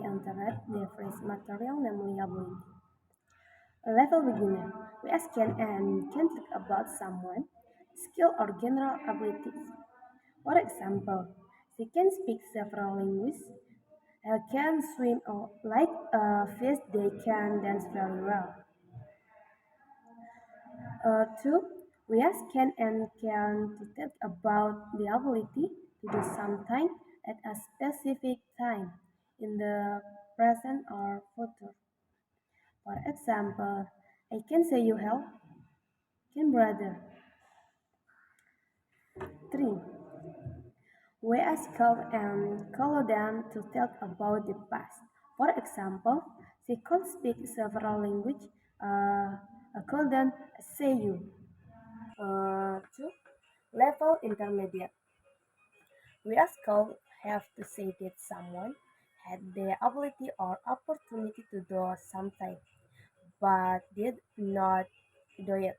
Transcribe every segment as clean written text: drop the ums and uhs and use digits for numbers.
entered the phrase material, namely ability. A level beginner. We ask can talk about someone, skill or general abilities. For example, she can speak several languages, can swim or like a fish, they can dance very well. Two, we ask can to talk about the ability to do something at a specific time in the present or future. For example, I can say you help, can brother. Three, we ask call them to talk about the past. For example, they could speak several languages. I call them say you. Two, level intermediate. We as call have to say that someone had the ability or opportunity to do something but did not do it.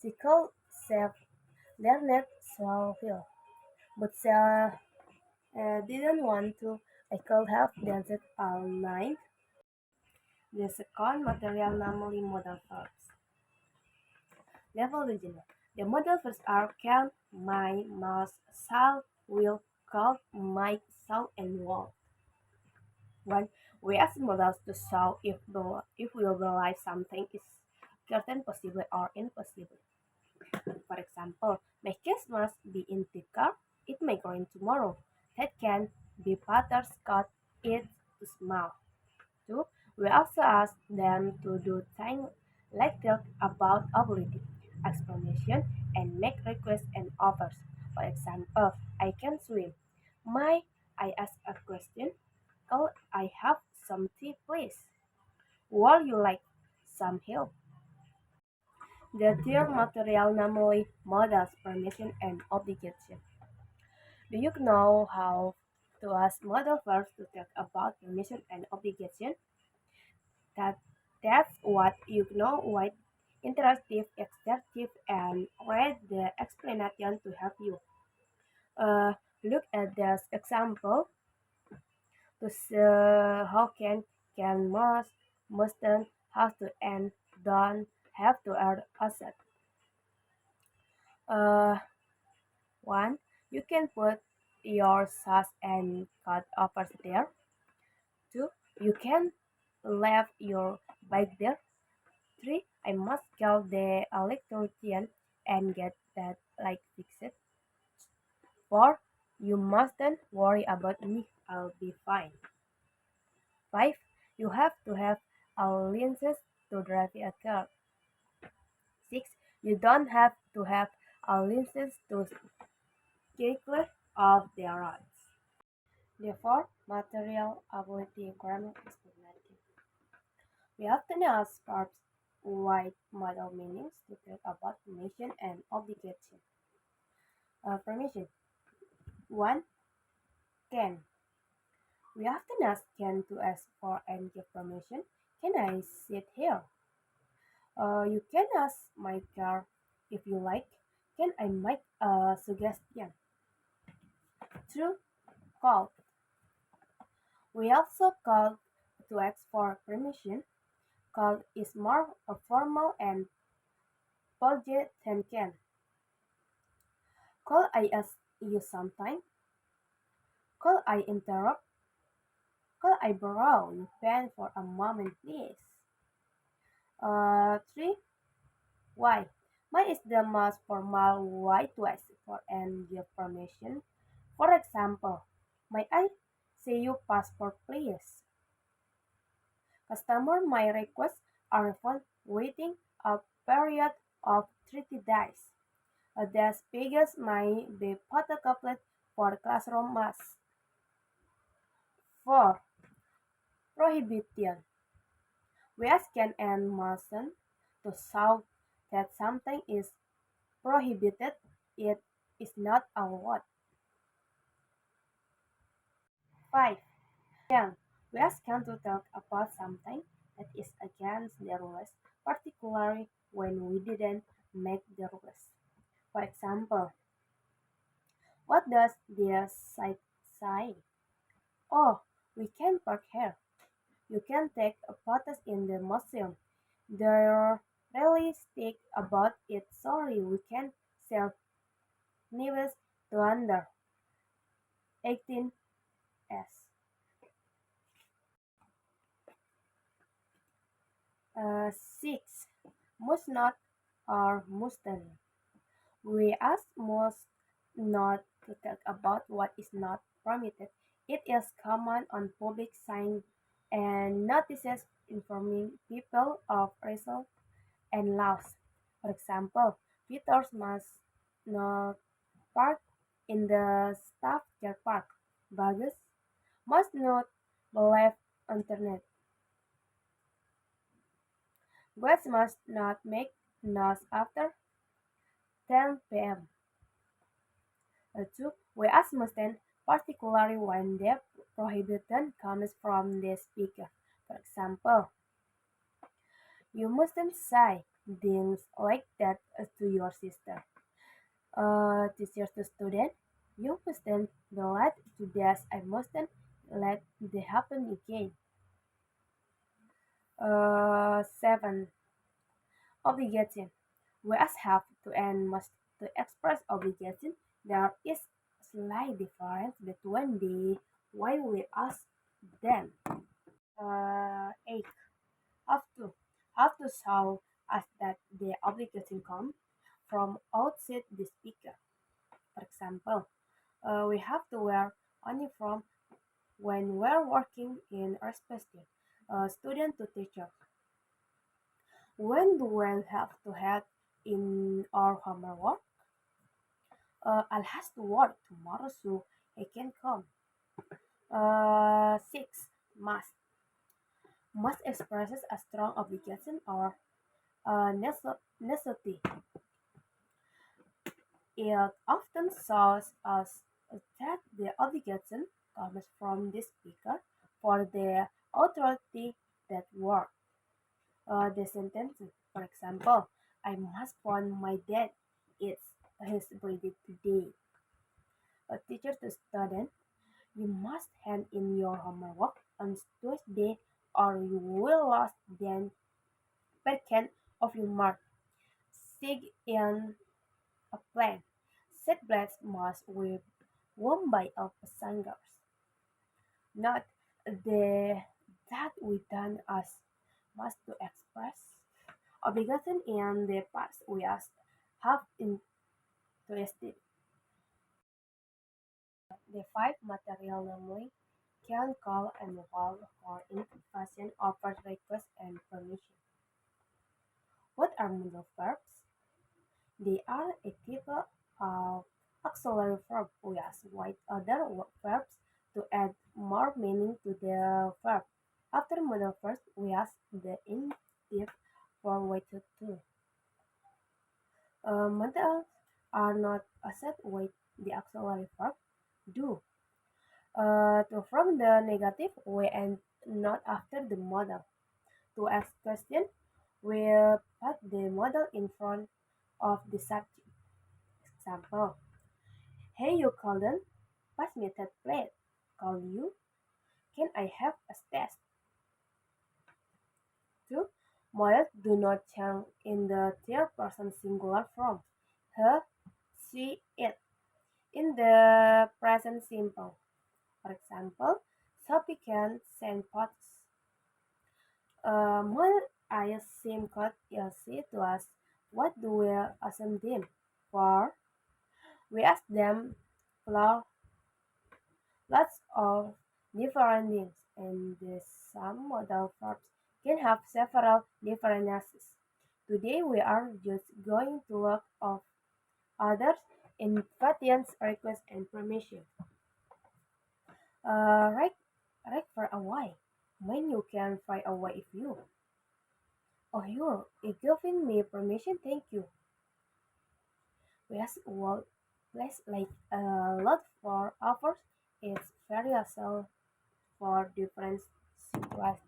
She called self learned feel, but didn't want to. I could have danced all night. The second material normally modal verbs. Level regional. The modal verbs are can, might, must, shall, will, could, might, shall, and won't. When we ask models to show if we believe something is certain, possible, or impossible. For example, my kids must be in the car. It may rain tomorrow. That can be Peter's cut it too small. Two, we also ask them to do things like talk about ability, explanation, and make requests and offers. For example, I can swim. May I ask a question? Could I have some tea, please? Would you like some help? The third material namely models permission and obligation. Do you know how to ask model verbs to talk about permission and obligation? That that's what you know what interactive, expressive, and read the explanation to help you. Uh, Look at this example to see how can mustn't have to and don't have to add asset. Uh, One, you can put your sauce and cut offers there. Two, you can leave your bike there. Three, I must call the electrician and get that light fixed. Four, you mustn't worry about me, I'll be fine. Five, you have to have a license to drive a car. Six, you don't have to have a license to get clear of the roads. Therefore, material ability grammar explanation. We often ask verbs wide model meanings to talk about permission and obligation. Permission. 1. Can. We often ask can to ask for and give permission. Can I sit here? You can ask my car if you like. Can I make a suggestion? 2. Call. We also call to ask for permission. Call is more formal and polite than can. Call I ask you sometime? Call I interrupt? Call I borrow your pen for a moment, please? 3. Why? Why is the most formal way to ask for and give permission? For example, may I see your passport, please? Customer may request a refund within a period of 30 days. The pages may be photocopied for classroom mass. 4. Prohibition. We ask can and mustn't to show that something is prohibited, it is not allowed. 5. Can. We ask can to talk about something that is against the rules, particularly when we didn't make the rules. For example, what does the site say? Oh, We can park here. You can take photos in the museum. They're realistic about it. Sorry, we can sell news to under 18s. 6. Must not or mustn't. We ask most not to talk about what is not permitted. It is common on public signs and notices informing people of rules and laws. For example, visitors must not park in the staff car park. Baggage must not be left unattended. Guests must not make noise after 10 p.m. 2. We ask mustn't, particularly when the prohibition comes from the speaker. For example, you mustn't say things like that to your sister. Teacher to student, you mustn't be late to this. I mustn't let it happen again. 7. Obligation. We as have to and must to express obligation. There is a slight difference between the way we ask them. 8. Have to. Have to show us that the obligation comes from outside the speaker. For example, we have to wear uniform when we're working in our specialty. Student to teacher. When do we have to have in our homework? I'll have to work tomorrow so I can come. 6. Must expresses a strong obligation or necessity. It often shows us that the obligation comes from the speaker for the authority that work. The sentence, for example, I must phone my dad. It's his birthday today. A teacher to student, you must hand in your homework on Tuesday or you will lose 10% of your mark. Sig in a plane. Set blades must be worn by all passengers. Not the that we done as must to express. Obligation in the past we have interested. The 5 material namely can call and involve for invitation, offer, request, and permission. What are modal verbs? They are a type of auxiliary verb. We ask white other verbs to add more meaning to the verb. After modal verbs, we ask the infinitive for what to do. Modals are not associated with the auxiliary verb do. To from the negative, we end not after the modal. To ask question, we put the modal in front of the subject. Example: Hey, you Colin, pass me that plate. Call you. Can I have a test? 2. Models do not change in the third person singular form. He, she, it. In the present simple. For example, Sophie can send posts. Model I same code LC to us. What do we assume them for? We ask them for lots of different things, and the some modal verbs can have several different uses. Today we are just going to look of others invitations, requests, and permission. Right, right for a while. When you can fly away if you. Oh, you're giving me permission, thank you. Yes, well, place like a lot for offers. It's very useful for different situations.